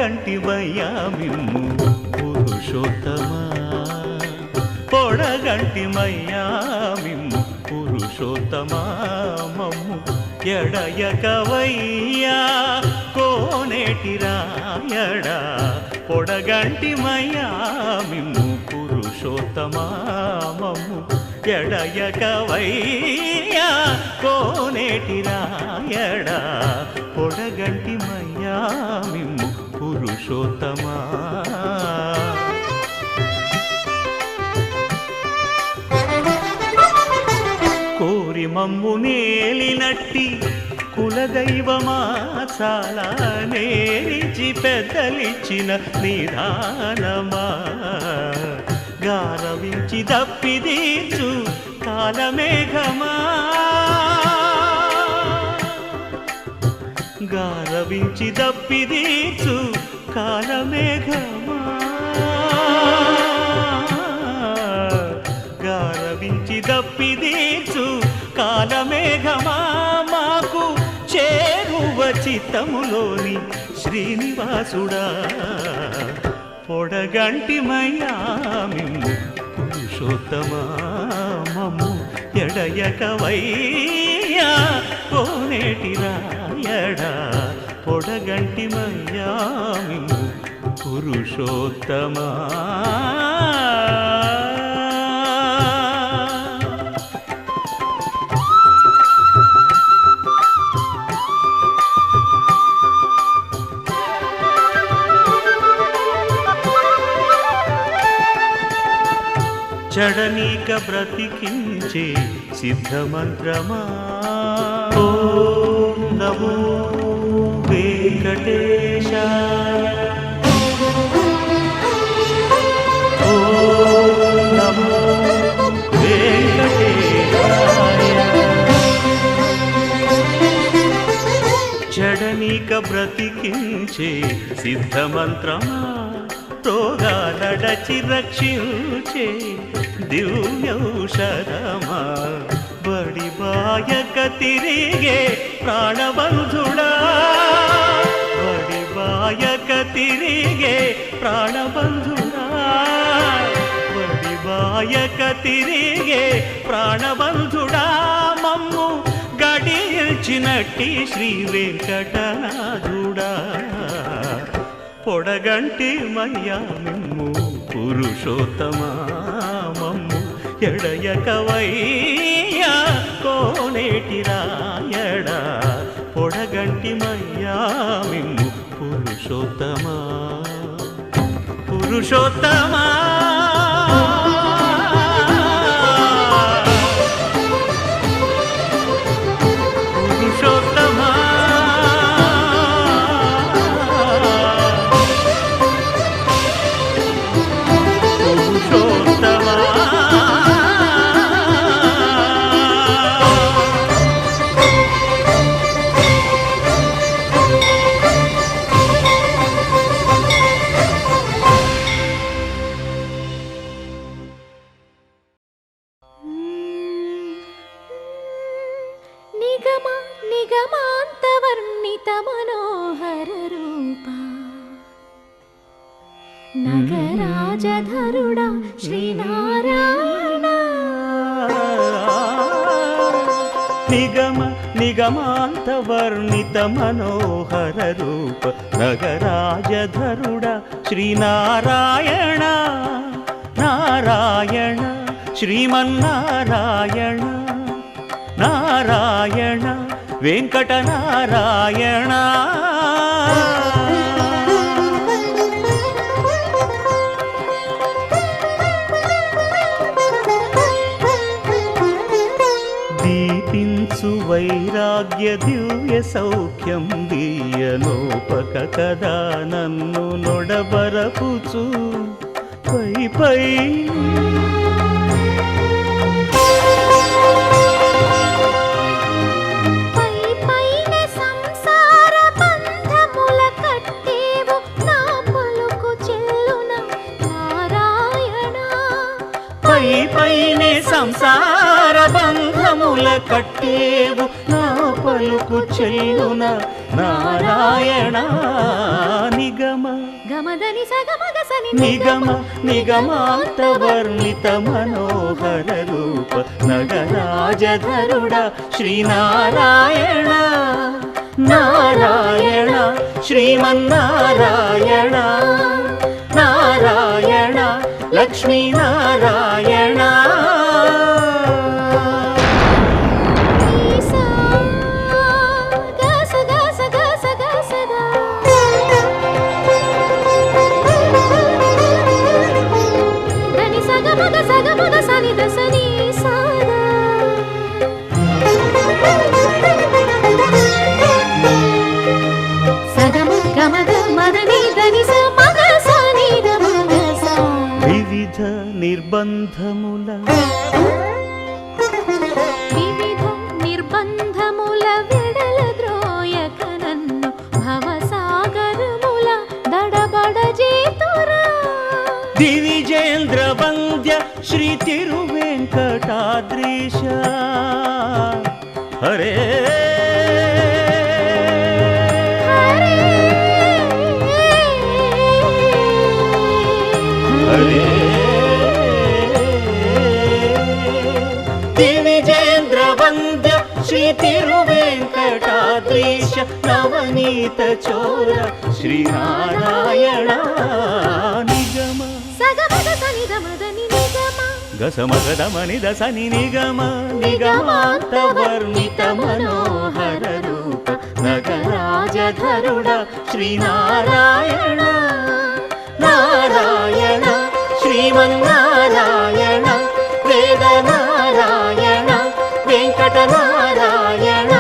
పొడగంటివయ్యా మిమ్ము పురుషోత్తమా పొడగంటిమయ్యా మిమ్ము పురుషోత్తమా మమ్ము ఎడయకవయ్యా కోనేటి రాయడా పొడగంటిమయ్యా మిమ్ము పురుషోత్తమా మమ్ము ఎడయకవయ్యా కోనేటి రాయడా పొడగంటిమయ్యా మిమ్ము పురుషోత్తమా కోరి మమ్ము నేలినట్టి కులదైవమా చాలా నేరిచి పెద్దలిచ్చిన నిదానమా గారవించి దప్పిదీచు కాలమేఘమా గారవించి దప్పిదీచు కాలమేఘమా గారవించి దప్పిదీచు కాలమేఘమా మాకు చేరువ చిత్తములోని శ్రీనివాసుడా పొడగంటిమయ్యా మిమ్ము పురుషోత్తమా మమ్ము ఎడయకవయ్యా కోనేటి రాయడా పొడగంటిమయ్యా మిమ్ము పురుషోత్తమా చడనీక బ్రతికించే సిద్ధమంత్రమా ఓం నమో వెంకటేశాయ ఓం నమో వెంకటేశాయ చడనీక బ్రతికించే సిద్ధమంత్రమా రోగాలడచి రక్షించే దివ్యౌషధమా బడి బాయక తిరిగే ప్రాణబంధుడా బడి బాయక తిరిగే ప్రాణబంధుడా బడి బాయక తిరిగే ప్రాణబంధుడా మమ్ము గడిచినట్టి శ్రీ వెంకటనాథుడా పొడగంటిమయ్యా మిమ్ము పురుషోత్తమా మమ్ము ఎడయకవయ్యా కోనేటి రాయడా పొడగంటిమయ్యా మిమ్ము పురుషోత్తమా పురుషోత్తమా నిగమాంతవర్ణిత మనోహర రూపా నగరాజధరుడా శ్రీనారాయణ నిగమాంతవర్ణిత మనోహర రూప నగరాజధరుడా శ్రీనారాయణ నారాయణ శ్రీమన్నారాయణ నారాయణ వెంకటనారాయణ దీపించు వైరాగ్య దివ్య సౌఖ్యం దీయనోపక కదా నన్ను నొడబరపుచు పై పై పైనే సంసార బంధముల కట్టేవు నా పలుకు చెల్లున నారాయణ నిగమ మదని సగమగ సని నిగమ నిగమాంతవర్ణిత మనోహర రూప నగరాజధరుడ శ్రీనారాయణ నారాయణ శ్రీమన్నారాయణ నారాయణ లక్ష్మీనారాయణ వివిధ నిర్బంధముల వెడల ద్రోయక నన్ను భవసాగరముల దడబడ చేతురా దివిజేంద్ర వంద్య శ్రీ తిరువెంకటాద్రీశ హరే హరే దివిజేంద్ర వంద్య శ్రీ తిరువెంకటాద్రీశ నవనీత చోర శ్రీనారాయణ నిగమ గసమగదమని దసని నిగమ నిగమాంతవర్ణిత మనోహర రూప నగరాజధరుడ శ్రీనారాయణ నారాయణ శ్రీమన్నారాయణ వేదనారాయణ వెంకటనారాయణ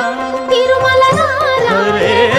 తిరుమల నారాయణ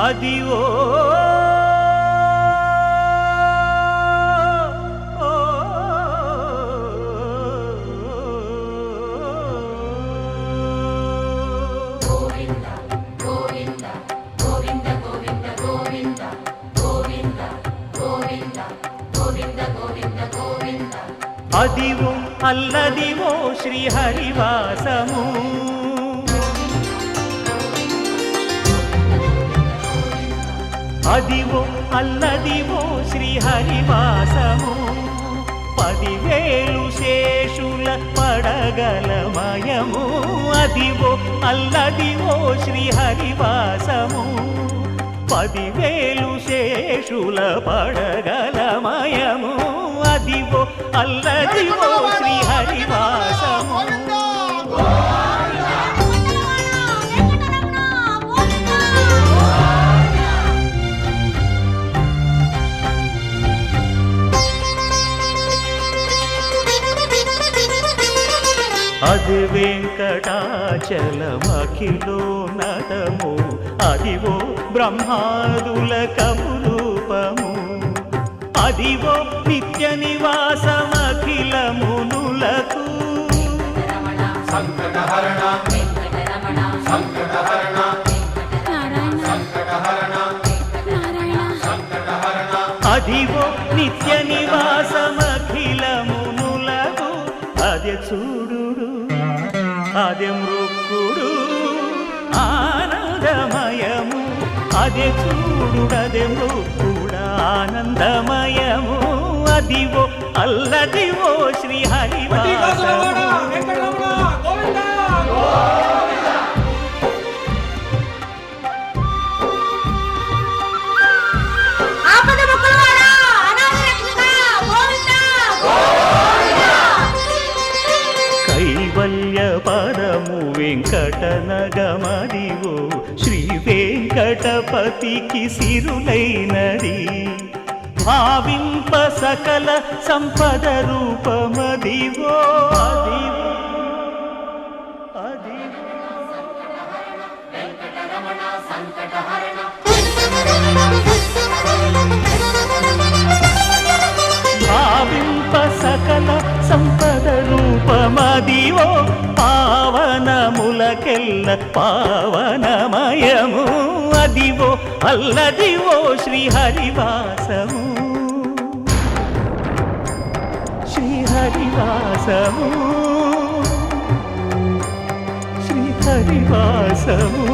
అదివో అదివో అల్లదివో శ్రీహరివాసము అదివో అల్లదివో శ్రీహరివాసము 10,000 శేషుల పడగలమయము అదివో అల్లదివో శ్రీహరివాసము 10,000 శేషుల పడగలమయము అదివో అల్లదివో శ్రీహరివాసము అది వెంకటాచలమఖిలో నటము అదివో బ్రహ్మాదుల కమురూపము అదివో నిత్య నివాసమఖిల మునులకు సంకటహరణ సంకటహరణ సంకటహరణ సంకటహరణ అదివో నిత్య నివాసమఖిల మునులకు అదే చూడు అదే మృక్కుడు ఆనందమయము అదే చూడుడదే మృక్కుడ ఆనందమయము అదివో అల్లదివో శ్రీహరివాసము కైవల్య పదము వెంకటనగమదివో శ్రీ వెంకటపతికి సిరులైనది భావింప సకల సంపద రూపమదివో అదివో అదివో భావింప సకల సంపద రూపమదివో పావనములకెల్ల పావనమయము అదివో అల్లదివో శ్రీహరివాసము శ్రీహరివాసము శ్రీహరివాసము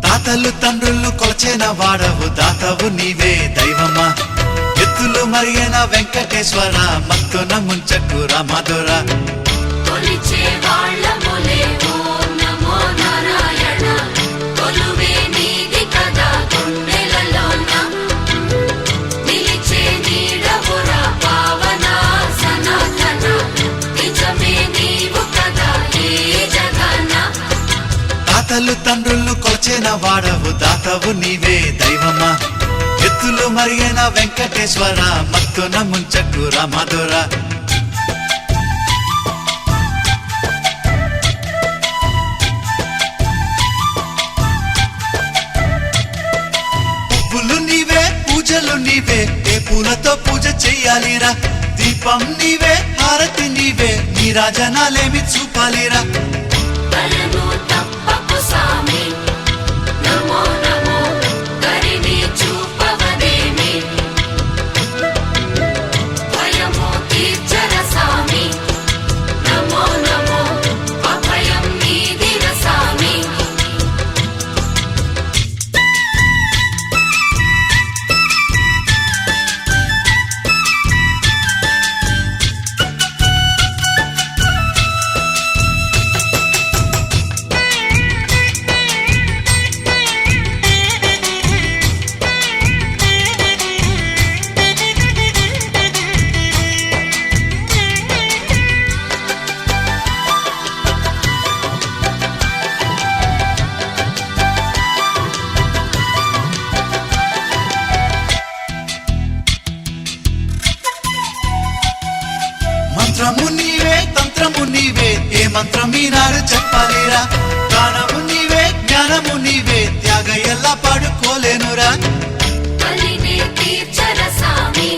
తాతలు తండ్రులు కొలచిన వాడవు దాతవు నీవే దైవమా ఎత్తులు మరిగిన వెంకటేశ్వర మత్తున ముంచకు రామధుర కొలిచే వాళ్ళములే ఓం నమో నారాయణ కొలువే నీది కదా గుండెలలోన నిలిచే నీడవురా పావన సనాతన నిజమే నీవు కదా ఏ జగన తాతలు తండ్రులు కొలచిన వాడవు దాతవు నీవే దైవమా ఎత్తులు మరిగిన వెంకటేశ్వర మత్తున ముంచకు రామధుర పువ్వులు నీవే పూజలు నీవే ఏ పూలతో పూజ చెయ్యాలిరా దీపం నీవే హారతి నీవే నీ రాజనాలేమి చూపాలిరా బలము తప్పకు సామి నమో నమో కరిని చూపవదేమి భయము తీర్చర సామి నమో నమో అభయం నీదిర సామి మంత్రము నీవే తంత్రము నీవే ఏ మంత్రం ఈనాడు చెప్పాలిరా గానము నీవే జ్ఞానము నీవే త్యాగ ఎలా పాడుకోలేనురా బలిని తీర్చర సామి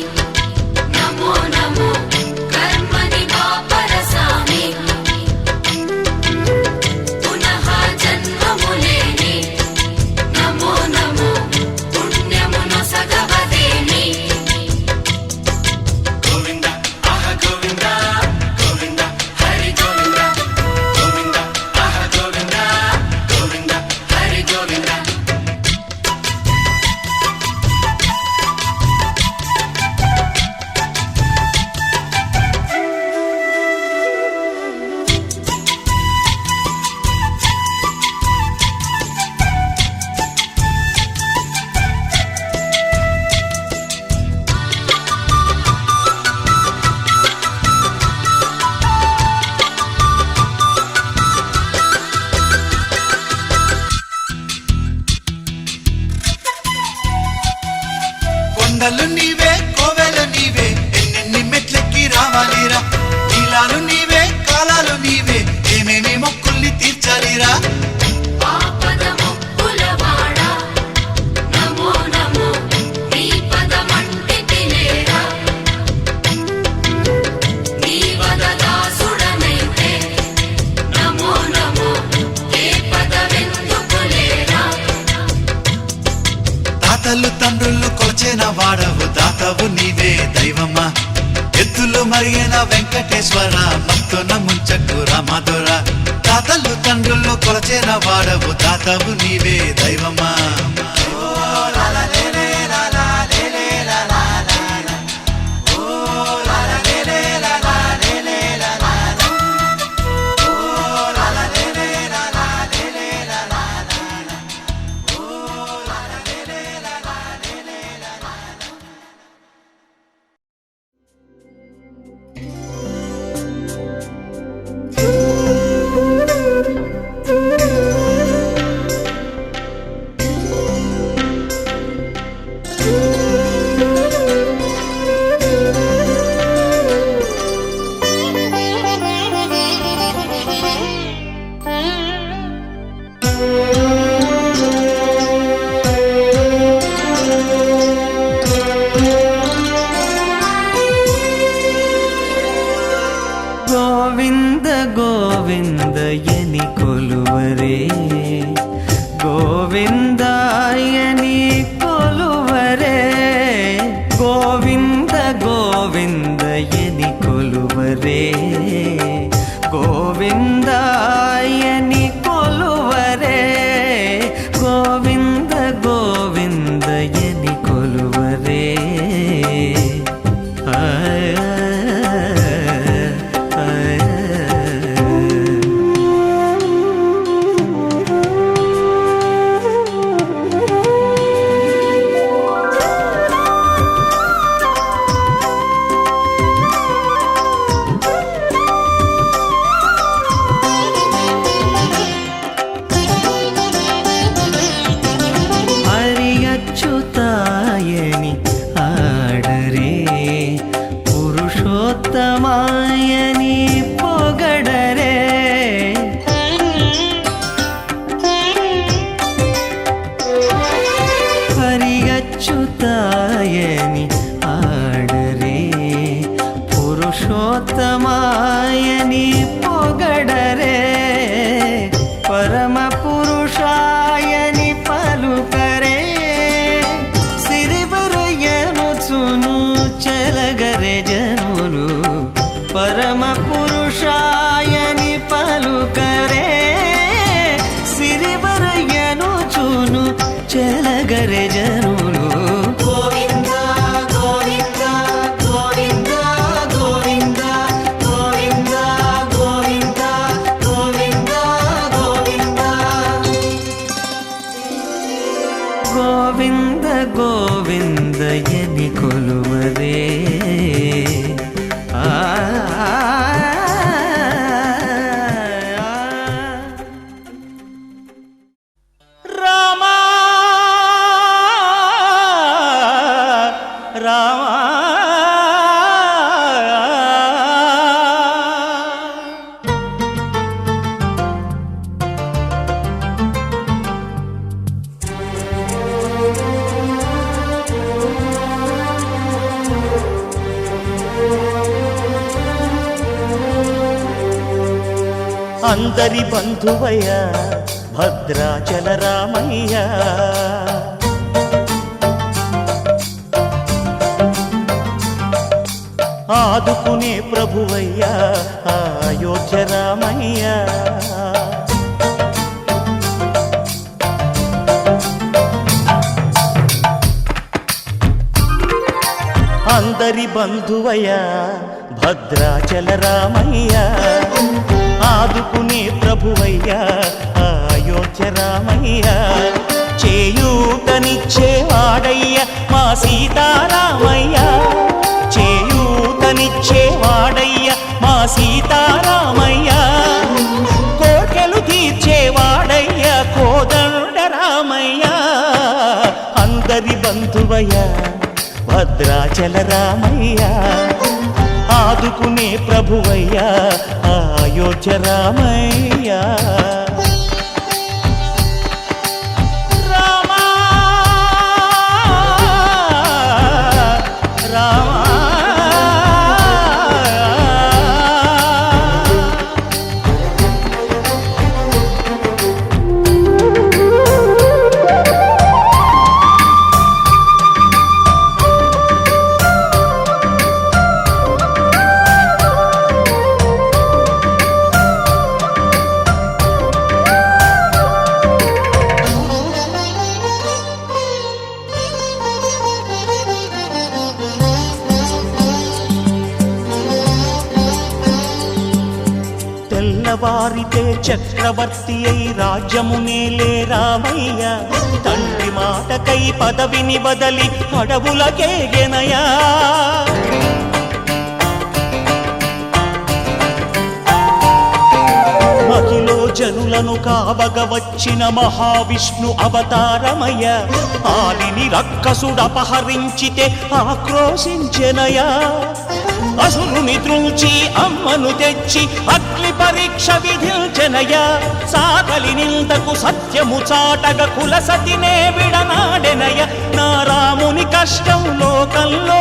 నమో నమో కర్మని వాపర సామి పునః జన్మములేని నమో నమో పుణ్యమును సగవదేమి గోవింద ఆహ గోవింద గోవింద హరి గోవింద గోవింద ఆహ గోవింద గోవింద హరి గోవింద ఇల్లాలు నీవే కోవెలు నీవే ఎన్నెన్ని మెట్లెక్కి రావాలిరా నీలాలు నీవే కాలాలు నీవే ఏమేమి మొక్కుల్ని తీర్చాలిరా ఆపద మొక్కులవాడ నమో నమో నీ పదమంటే తినేరా నీ వదదాసుడనైతే నమో నమో ఏ పదవెందుకులేరా తాతలు తండ్రులు కొలచిన వాడవు దాతవు నీవే దైవమ్మా ఎత్తులు మరిగిన వెంకటేశ్వర మత్తున ముంచకు రామధుర తాతలు తండ్రులు కొలచిన వాడవు దాతవు నీవే దైవమ్మా గోవింద గోవిందయని కొలువరే గోవిందాయని కొలువరే గోవింద గోవిందయని కొలువరే గోవిందాయని కొలువరే గోవింద గోవిందయని కొలువరే అచ్యుతాయని ఆడరే పురుషోత్తమాయని పొగడరే హరి అచ్యుతాయని ఆడరే పురుషోత్తమాయని పొగడరే పరమ పురుషాయని పలుకరే చెలగరే జనులు పరమ పురుషాయని పలుకరే సిరివరయను చూను చెలగరే జనులు గోవింద గోవింద గోవింద గోవింద గోవింద గోవింద గోవింద గోవింద గోవింద గోవిందయని కొలువరే రామా రామా అందరి బంధువయ్య భద్రాచల రామయ్య ఆదుకునే ప్రభువయ్య అయోధ్య రామయ్య అందరి బంధువయ్య భద్రాచల రామయ్య ఆదుకునే ప్రభువయ్య అయోధ్య రామయ్య చేయూతనిచ్చేవాడయ్య మా సీతారామయ్య చేయూతనిచ్చేవాడయ్య మా సీతారామయ్య కోర్కెలు తీర్చేవాడయ్య కోదండ రామయ్య అందరి బంధువయ్య భద్రాచల రామయ్య ఆదుకునే ప్రభువయ్యా అయోధ్య రామయ్య రామా రామా తెల్లవారితే చక్రవర్తి అయి రాజ్యమునేలే రామయ్య తండ్రి మాటకై పదవిని బదలి అడవులకేగెనయా మహిలో జనులను కావగ వచ్చిన మహావిష్ణు అవతారమయ్య ఆలిని రక్కసుడపహరించితే ఆక్రోశించెనయా అసురుని త్రుంచి అమ్మను తెచ్చి అగ్ని పరీక్ష విధించెనయ సాకలి నిందకు సత్యము చాటగ కులసతినే విడనాడెనయ నా రాముని కష్టం లోకంలో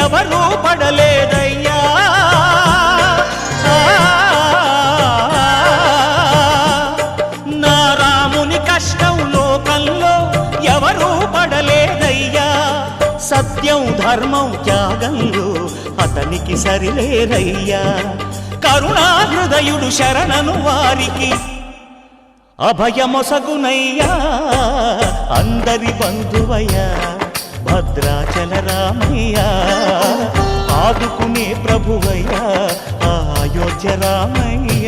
ఎవరూ పడలేదయ్యా నా రాముని కష్టం లోకంలో ఎవరూ పడలేదయ్యా సత్యం ధర్మం త్యాగంలో అతనికి సరిలేరయ్యా కరుణాహృదయుడు శరణను వారికి అభయమొసగునయ్యా అందరి బంధువయ్యా భద్రాచల రామయ్య ఆదుకునే ప్రభువయ్యా అయోధ్య రామయ్య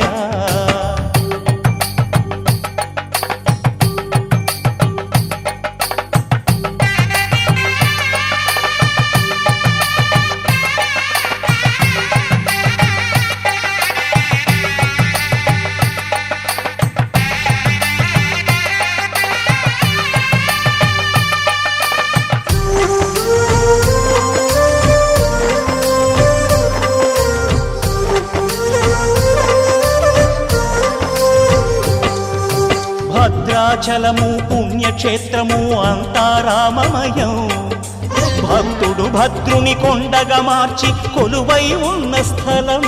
భద్రాచలము పుణ్యక్షేత్రము అంతా రామమయం భక్తుడు భద్రుని కొండగా మార్చి కొలువై ఉన్న స్థలం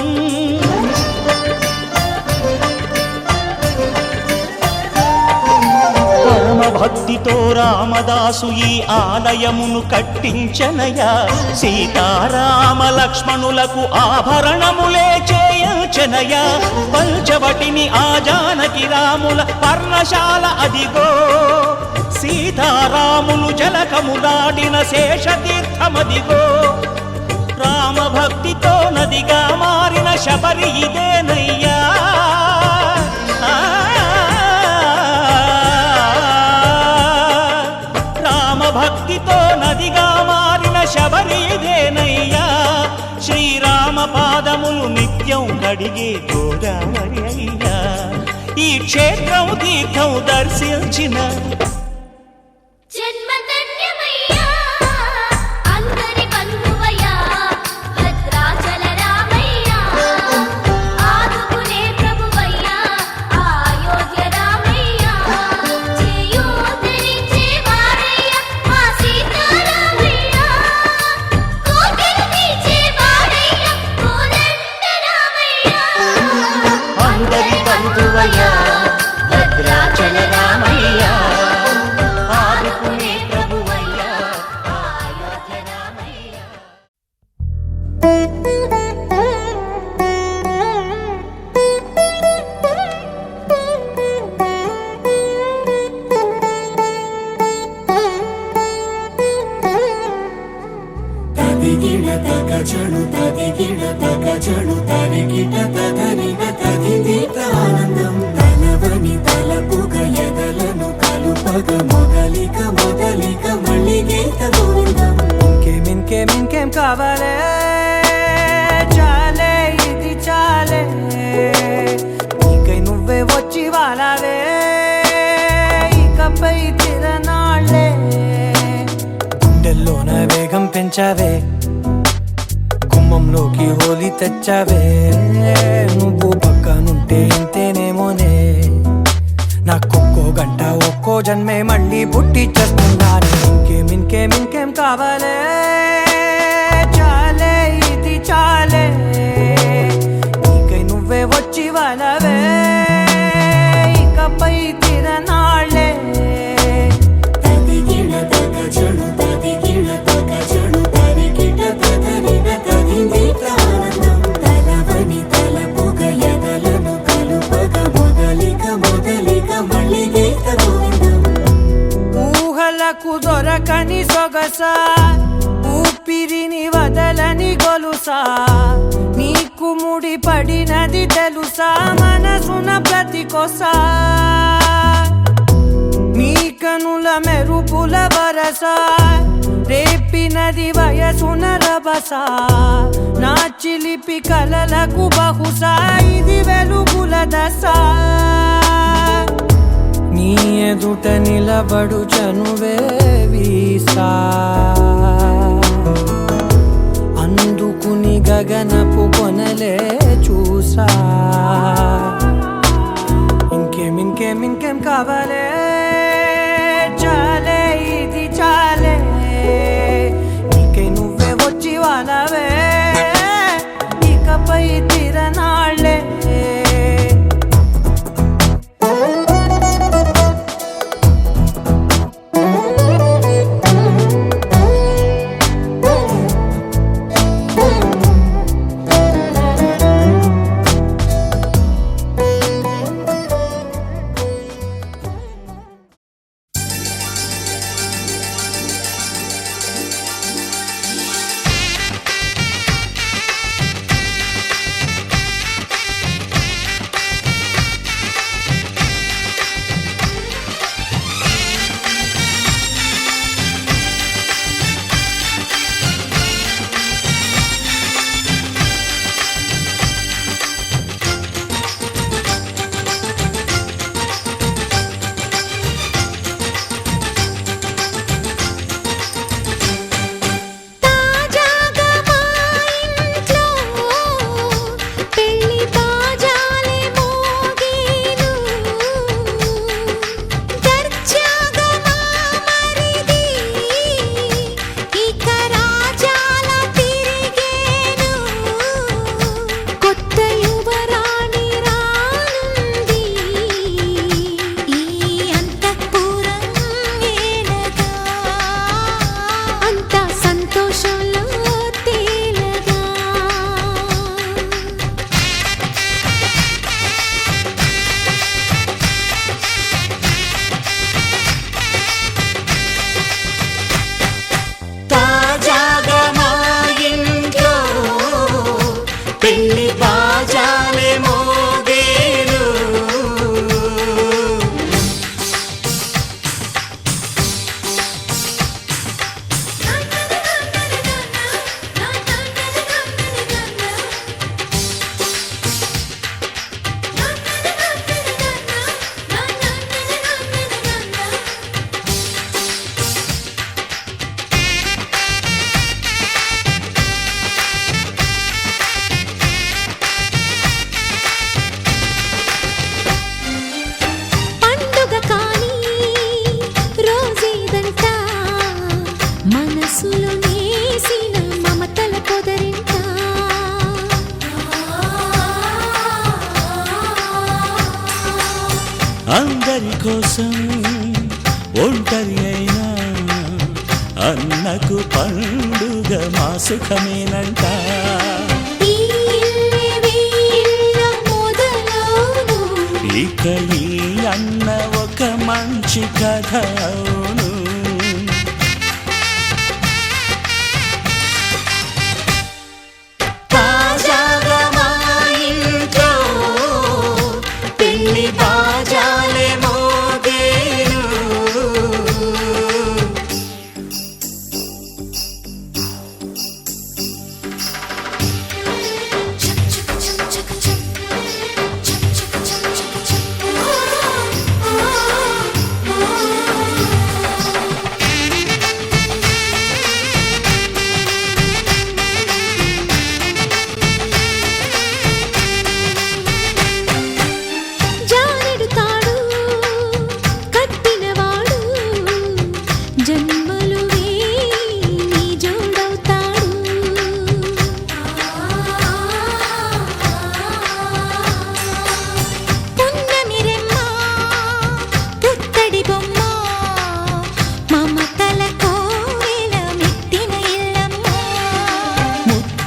పరమ భక్తితో రామదాసు ఈ ఆలయమును కట్టించనయా సీతారామ లక్ష్మణులకు ఆభరణములే చేయించనయా పంచవటిని ఆ జానకి రాముల పర్ణశాల అదిగో సీతారాములు జలకము దాటిన శేషతీర్థమదిగో రామ భక్తితో నదిగా మారిన శబరి ఇదేనయ్యా భక్తితో నదిగా మారిన శబరి ఇదేనయ్యా శ్రీరామ పాదములు నిత్యం కడిగే గోదావరి అయ్యా ఈ క్షేత్రం తీర్థం దర్శించిన భద్రాచల రామయ్య ఆదుకునే ప్రభువయ్యా అయోధ్య రామయ్య తదిగిడ తగచడు తదిగిడ తగచడు తరిగిట తదరిన తదిదీత ఆనందం తలవని తలపుగ ఎదలను కలుపగ మొదలిక మొదలిక మళ్ళీ గీత గోవిందం ఇంకేం కావాలే చాలే ఇది చాలే నీకై నువ్వే వచ్చి వాలావే ఇకపై తిరనాళ్ళే గుండెల్లోన వేగం పెంచి పెంచావే గుమ్మంలోకి హోలీ తెచ్చావే నువ్వు పక్కనుంటే ఇంతేనేమోనే నాకొక్కో గంట ఒక్కో జన్మే మళ్ళీ పుట్టి చేస్తున్నాను ఇంకేం కావాలే చాలే ఇది చాలే నీకై నువ్వే వచ్చి వాళ్ళవే ఇకపై తిరనాళ్ళే తదిగిన తగ చెడు తదిగిన తగ చెడు తరిగిట తదరిన తదిందిట ఆనందం తలవని తలపుగ ఎదలను కలుపగ మొదలిక మళ్ళీ గీత గోవిందం ఊహలకు దొరకని సొగస ఊపిరిని వదలని గొలుసా నీకు ముడి పడినది తెలుసా మనసున ప్రతి కొసా నీ కనుల మెరుపుల వరస రేపినది వయసున రభస నా చిలిపి కలలకు బహుశా ఇది వెలుగుల దశ నీ ఎదుట నిలబడు చనువే వీసా అందుకుని గగనపు కొనలే చూసా ఇంకేం కావాలే చాలే ఇది చాలే నీకై నువ్వే వచ్చి వాళ్ళవే ఇకపై తిరనాళ్ళే అందరి కోసం ఒంటరి అయినా అన్నకు పండుగ మా సుఖమేనంట. ఇక ఈ అన్న ఒక మంచి కథ అవును. తాజాగా మా ఇంట్లో పెళ్లి బాజాలే మోగేను.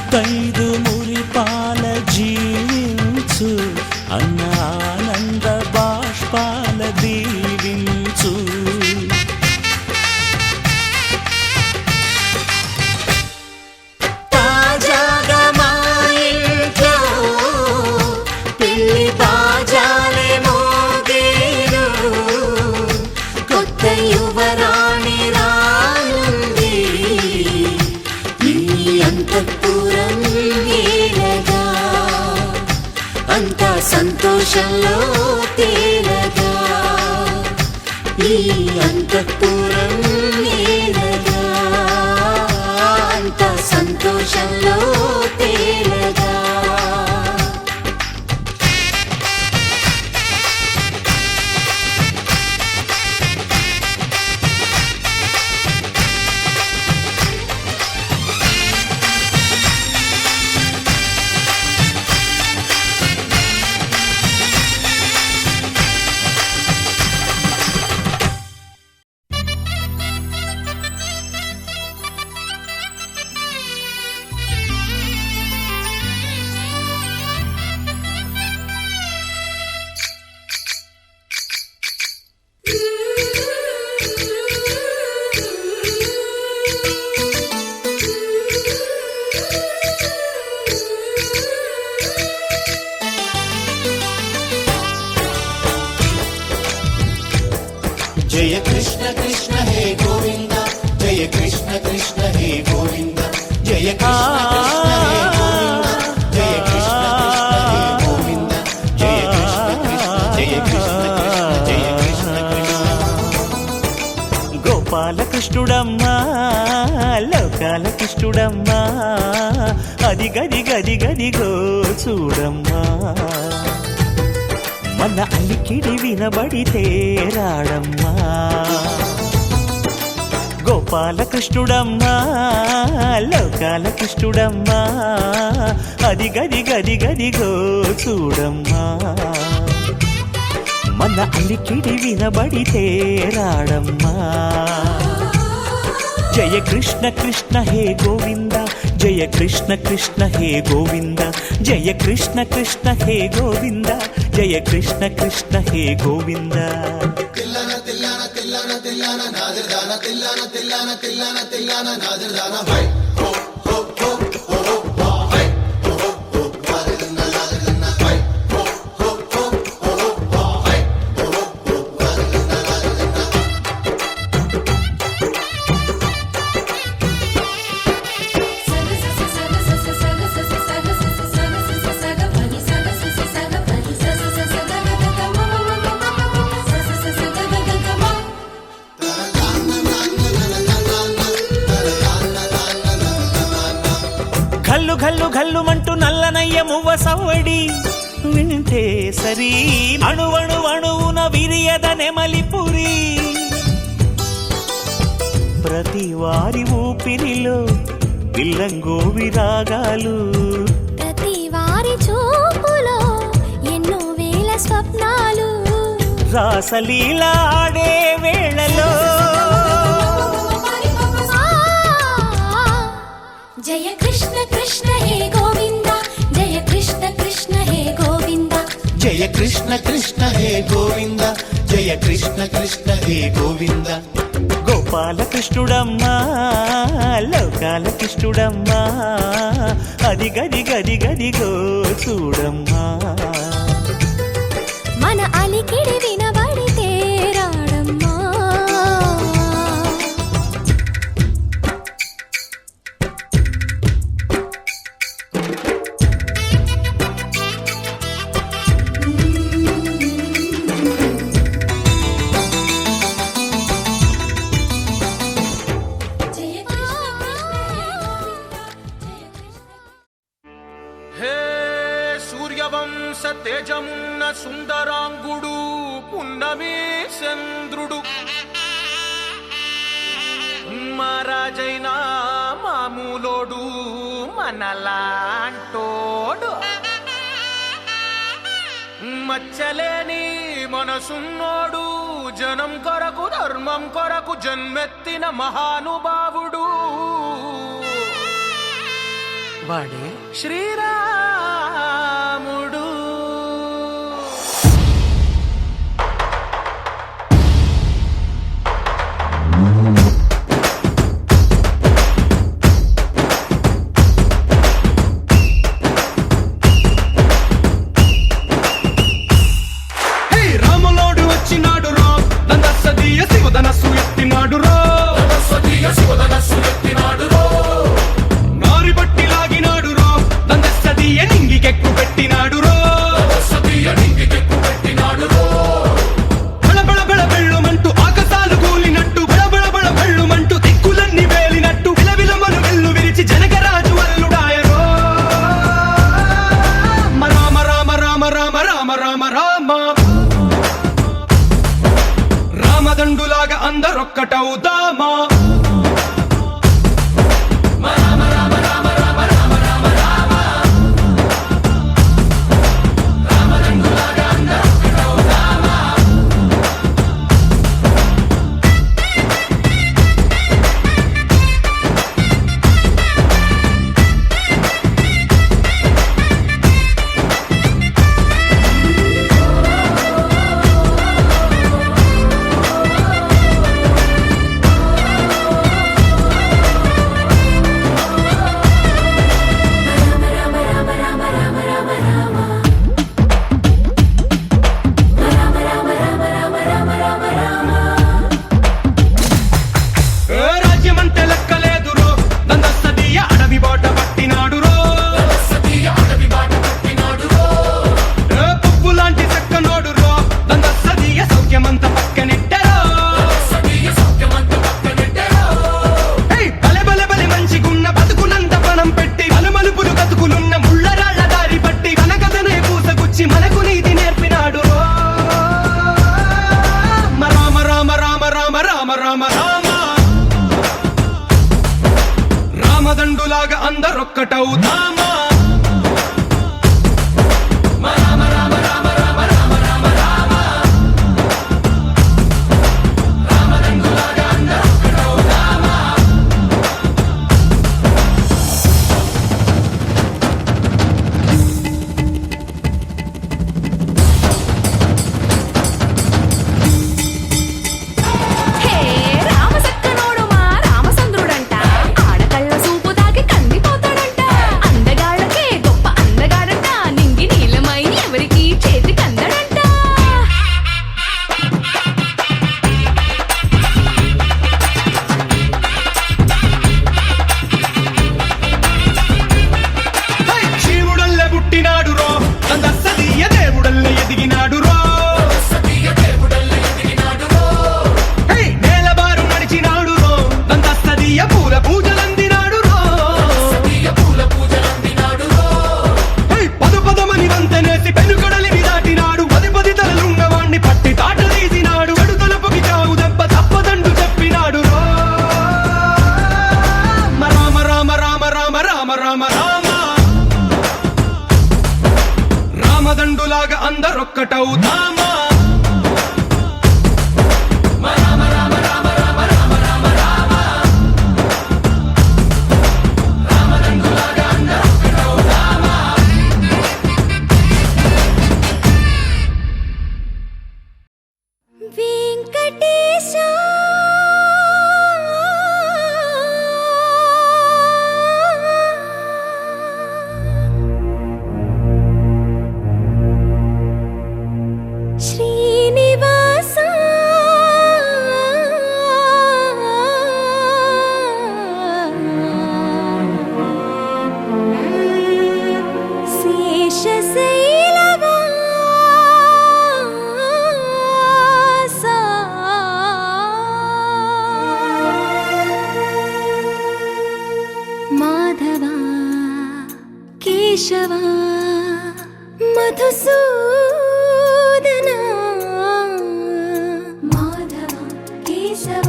ముత్తైదు మురిపాల జీవించు అన్న ఆనంద బాష్పాల దీవించు తాజాగా మా ఇంట్లో పెళ్లి బాజాలే మోగేను కొత్త యువరాణి రానుంది ఈ అంతఃపురం ఏలగా అంతా సంతోషంలో తేలగా ఈ అంతఃపురం ఏలగా అంతా సంతోషంలో తేలగా జయ కృష్ణ కృష్ణ హే గోవింద జయ కృష్ణ కృష్ణ హే గోవింద జయ కృష్ణ కృష్ణ హే గోవింద జయ కృష్ణ కృష్ణ హే గోవింద జయ కృష్ణ కృష్ణ జయ కృష్ణ కృష్ణ జయ కృష్ణ కృష్ణ గోపాలకృష్ణుడమ్మా లోకాలకృష్ణుడమ్మా అది గది గది గదిగో చూడమ్మా మన అలికిడి వినబడితే రాడమ్మా గోపాలకృష్ణుడమ్మా లోకాలకృష్ణుడమ్మా అది గది గది గదిగో చూడమ్మా మన అలికిడి వినబడితే రాడమ్మా జయ కృష్ణ కృష్ణ హే గోవింద జయ కృష్ణ కృష్ణ హే గోవింద జయ కృష్ణ కృష్ణ హే గోవింద జయ కృష్ణ కృష్ణ హే గోవింద తిల్లన తిల్లన తిల్లన తిల్లన నాదిర్దాన తిల్లన తిల్లన తిల్లన తిల్లన నాదిర్దాన భై హో హో హో హో హో భై హో హో నాదిర్దాన నాదిర్దాన భై హో హో హో హో భై హో హో నాదిర్దాన ఘల్లు ఘల్లు ఘల్లుమంటూ నల్లనయ్య మువ్వ సవ్వడి వింటే సరి అణువణు అణువున విరియద నెమలిపురి ప్రతి వారి ఊపిరిలో పిల్లంగోవి రాగాలు ప్రతి వారి చూపులో ఎన్నో వేల స్వప్నాలు రాసలీల ఆడే వేళలో జయ కృష్ణ కృష్ణ హే గోవింద జయ కృష్ణ కృష్ణ హే గోవింద జయ కృష్ణ కృష్ణ హే గోవింద జయ కృష్ణ కృష్ణ హే గోవింద గోపాలకృష్ణుడమ్మా లోకాలకృష్ణుడమ్మా అది గది గది గదిగో చూడమ్మా మన అలికిడి వినబడితే రాడమ్మా సూర్యవంశ తేజమున్న సుందరాంగుడు పున్నమి చంద్రుడు మహారాజైన మామూలోడు మనలాంటోడు మచ్చలేని మనసున్నోడు జనం కొరకు ధర్మం కొరకు జన్మెత్తిన మహానుభావుడు వాడే శ్రీరాముడు. రాములోడు వచ్చినాడు రో దందసదీయ శివధనస్సు ఎత్తినాడు రో నారి బట్టి లాగినాడు రో దందసదీయ నింగికెక్కు పెట్టినాడు రో బళబళ బళ బెళ్ళుమంటూ ఆకాశాలు కూలినట్టు బళబళ బళ బెళ్ళుమంటూ దిక్కులన్నీ వేలినట్టు విలవిలమను వెల్లు విరిచి జనకరాజు అల్లుడాయరో రామ రామ రామ రామ రామ రామ రామ రామదండులాగా అందరొక్కటవుదామా. రాజ్యమంటే లెక్కలేదు రో దందసదీయ అడవి బాట పట్టినాడు రో పువ్వు లాంటి చక్కనోడు రో దందసదీయ సౌఖ్యమంత పక్కనెట్టరో బలె బలె బలె మంచిగున్న బతుకునంత పణం పెట్టి మలుమలుపులు బతుకులున్న ముళ్ళరాళ్ల దారి పట్టి కనకదనే పూసగుచ్చి మనకు నీతి నేర్పినాడు రో రామ రామ రామ రామ రామ రామ రామ రామదండులాగా అందరొక్కటవుదామా. హే రామసక్కనోడు మా రామచంద్రుడంట ఆడకళ్ళ సూపు తాకి కందిపోతాడంట అందగాళ్ళకే గొప్ప అందగాడంట నింగి నీలమై ఎవరికి చేతి కందడంట శివుడల్లే పుట్టినాడు రో దందసదీయ దేవుడల్లే ఎదిగినాడు రో నేలబారు నడిచినాడు రో దందసదీయ పూల పూజలందినాడు రో పదు పదమని వంతెనేసి పెనుకడలిని దాటినాడు పది పది తలలున్నవాణ్ణి పట్టి తాట తీసినాడు చెడు తలపుకి చావు దెబ్బ తప్పదండు చెప్పినాడు రో రామ రామ రామ రామ రామ రామ రామ రామదండులాగా అందరొక్కటవుదామా. వెంకటేశ శ్రీనివాస మాధవ కేశవ మధుసూదన మాధవ కేశవ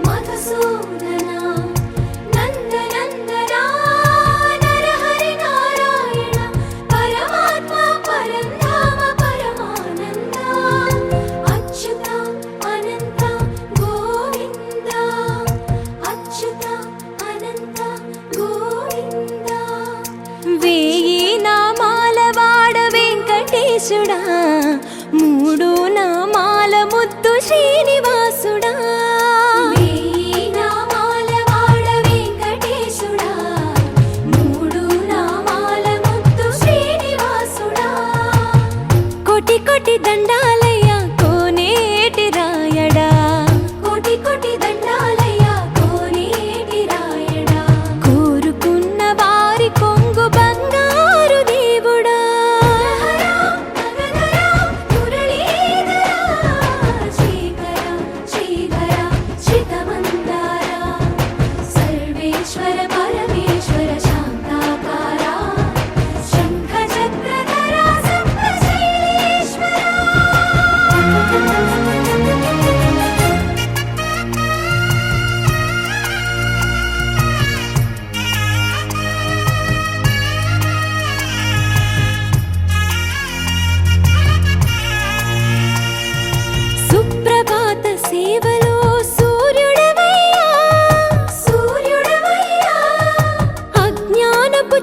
మధుసూదన నందనందన నరహరి నారాయణ పరమాత్మ పరంధామ పరమానంద అచ్యుత అనంత గోవింద అచ్యుత అనంత గోవింద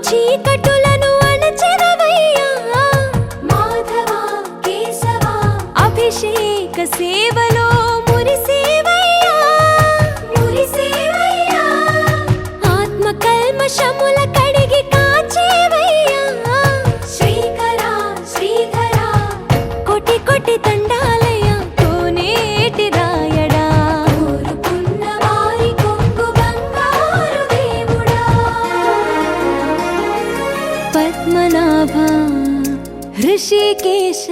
చీకటులను అణచెదవయ్యా మాధవ కేశవ అభిషేక సేవలో మురిసేవయ్యా మురిసేవయ్యా ఆత్మ కల్మషముల కడిగి కాచేవయ్యా శ్రీకర శ్రీధర కోటి కోటి దండాలయ కోనేటి రాయడా కోరుకున్న వారి కొంగు బంగారు దేవుడా పద్మనాభ హృషికేశ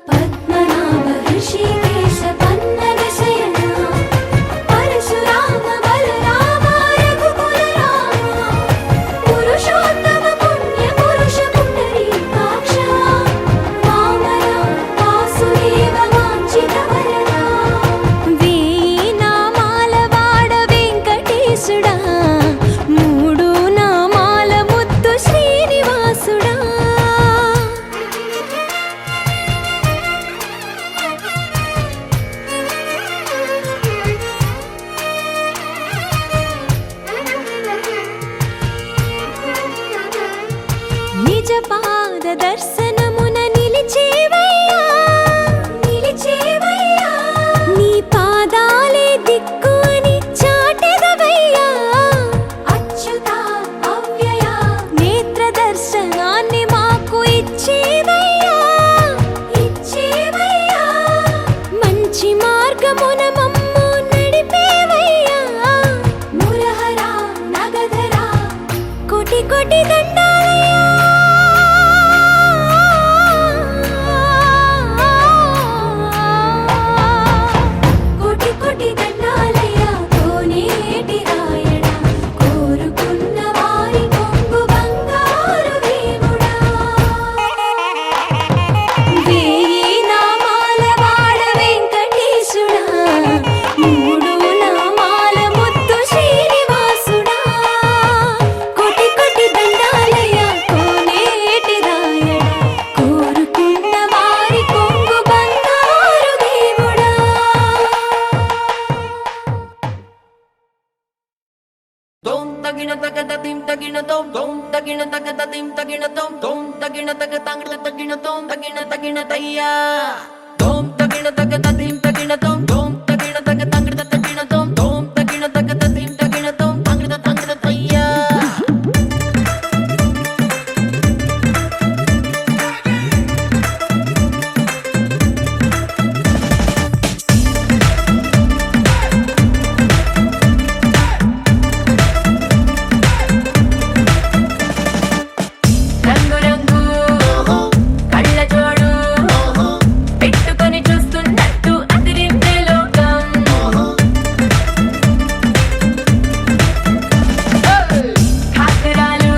పద్మనాభ హృషికేశ పన్నగ శయన పరశురామ బలరామ రఘుకుల రామ పురుషోత్తమ పుణ్య పురుష పుండరీకాక్ష వామన వాసుదేవ వాంఛిత వరదా వేయి నామాల వాడ వెంకటేశుడా మూడు నామాల ముద్దు శ్రీనివాసుడా నిజ పాద దర్శనమున నిలిచేవయ్యా నిలిచేవయ్యా నీ పాదాలే దిక్కు అని చాటెదవయ్యా అచ్యుత అవ్యయ నేత్ర దర్శనాన్ని మాకు ఇచ్చేవయ్యా ఇచ్చేవయ్యా మంచి మార్గమున మమ్ము నడిపేవయ్యా మురహర నగధర కోటి కోటి దండాలయ్యా కోటి కోటి దండాలయ్యా కోనేటి రాయడా కోరుకున్న వారి కొంగు బంగారు దేవుడా వేయి నామాల వాడ వెంకటేశుడా మూడు నామాల ముద్దు శ్రీనివాసుడా కోటి కోటి దండాలయ్యా కోనేటి రాయడా కోరుకున్న వారి కొంగు బంగారు దేవుడా Dom tagina tagada tim tagina dom tagina tagada tim tagina dom tagina tagada tagina dom tagina tayya dom tagina tagada tim tagina dom tagina tagada tagina dom tagina tagada tim tagina dom tagina tayya రంగు రంగు కళ్ళ జోడు పెట్టుకొని చూస్తున్నట్టు అదిరిందే లోకం కాకరాలు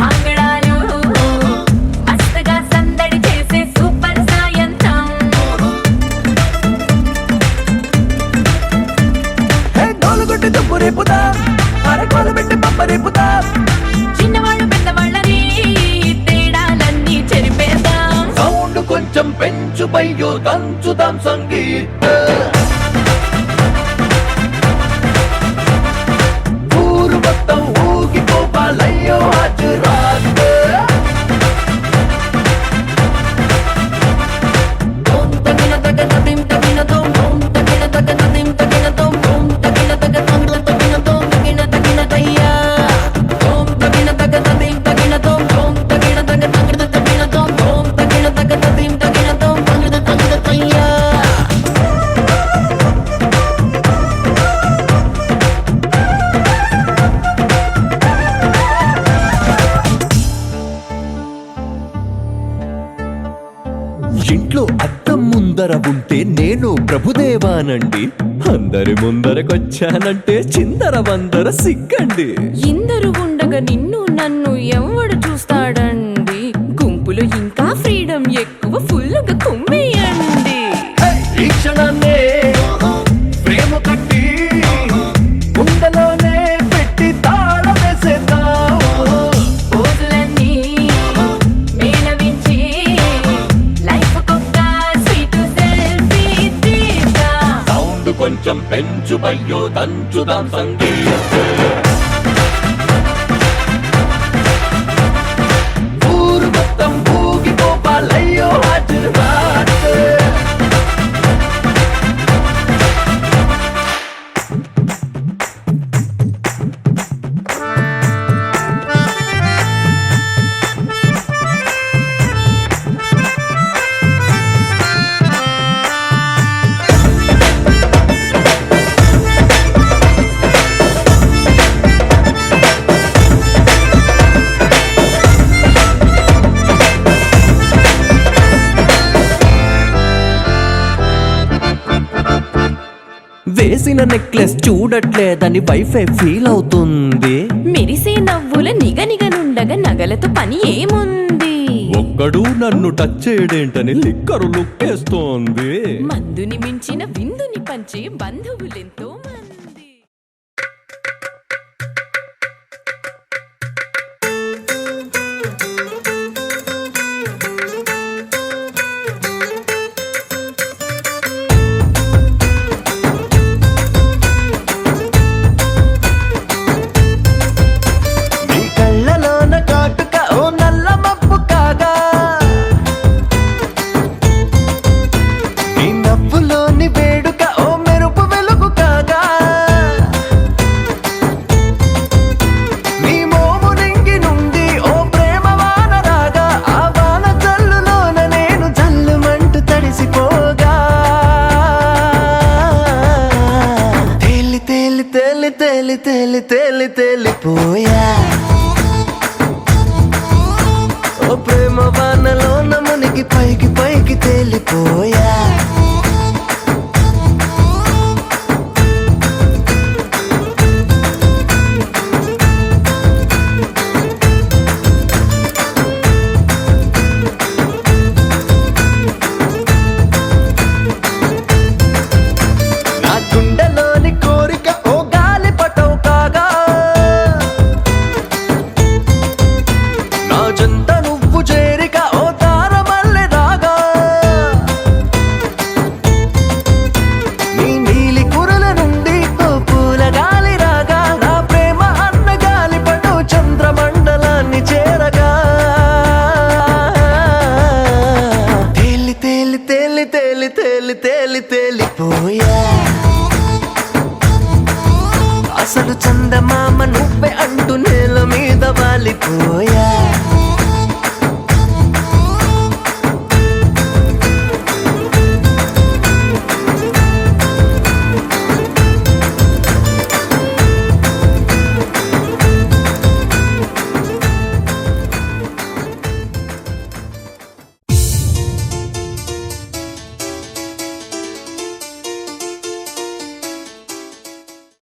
ఆంగడాలు మస్తుగా సందడి చేసే సూపర్ సాయంత్రం డోలు కొట్టి దుమ్ము రేపుతా అరకోలు పెట్టి పప్ప రేపుతా చిన్నవాళ్ళు పెద్దవాళ్ళని తేడాలన్నీ చెరిపేద్దాం సౌండ్ కొంచెం పెంచు పయ్యో దంచుదాం సంగీత ఊరు మొత్తం ఊగిపోవాలయ్యో హాజరాత్ దోం తగిన తగద తిం తగిన దోం తగిన తగద తిం తగిన దోం తగిన తగద తగిన దోం తగిన తయ్యా దోం తగిన తగద తిం తగిన దోం తగిన తగద తగిన దోం తగిన తగద తిం తగిన దోం తగిన తయ్యా ఇంట్లో అద్దం ముందర ఉంటే నేను ప్రభుదేవానండి అందరి ముందరకొచ్చానంటే చిందర వందర సిగ్గండి ఇందరు ఉండగా నిన్ను నన్ను ఎవడు చూస్తాడండి గుంపులో ఇంకా ఫ్రీడమ్ ఎక్కువ ఫుల్గా కుమ్మేయండి ఈ క్షణాన్నే ప్రేమ కట్టి గుండెలోనే పెట్టి తాళం వేసేద్దాం పోజులన్నీ మేళవించి లైఫ్ కొక్క స్వీట్ సెల్ఫీ తీద్దాం సౌండ్ కొంచెం పెంచు బయ్యో దంచుదాం సంగీత వేసిన నెక్లెస్ చూడట్లేదని వైఫై ఫీల్ అవుతుంది. మెరిసే నవ్వుల నిగనిగనుండగా నగలతో పని ఏముంది? ఒక్కడు నన్ను టచ్ చేయడేంటని లిక్కరు లుక్కేస్తోంది. మందుని మించిన విందుని పంచే బంధువులెంతో మంది. నీ కళ్ళలోన కాటుక ఓ నల్ల మబ్బు కాగా, నీ నవ్వులోని వేడుక ఓ మెరుపు వెలుగు కాగా, నీ మోము రింగి నుండి ఓ ప్రేమ వాన రాగా, ఆ వాన జల్లులోన నేను జల్లుమంటూ తడిసిపోగా, తేలి తేలి తేలి తేలి తేలి తేలి తేలిపోయా, ఓ ప్రేమ వానలోన మునిగి పైకి పైకి తేలిపోయా. నా గుండెలోని కోరిక ఓ గాలి పటం కాగా, నా జంట నువ్వు చేరిక ఓ తారమల్లె రాగా, నీ నీలి కురల నుండి ఓ పూల గాలి రాగా, నా ప్రేమ అన్న గాలి పటం చంద్రమండలాన్ని చేరగా, తేలి తేలి తేలి తేలి తేలి తేలి తేలిపోయా, అసలు చందమామ నువ్వే అంటూ నేల మీద వాలిపోయా.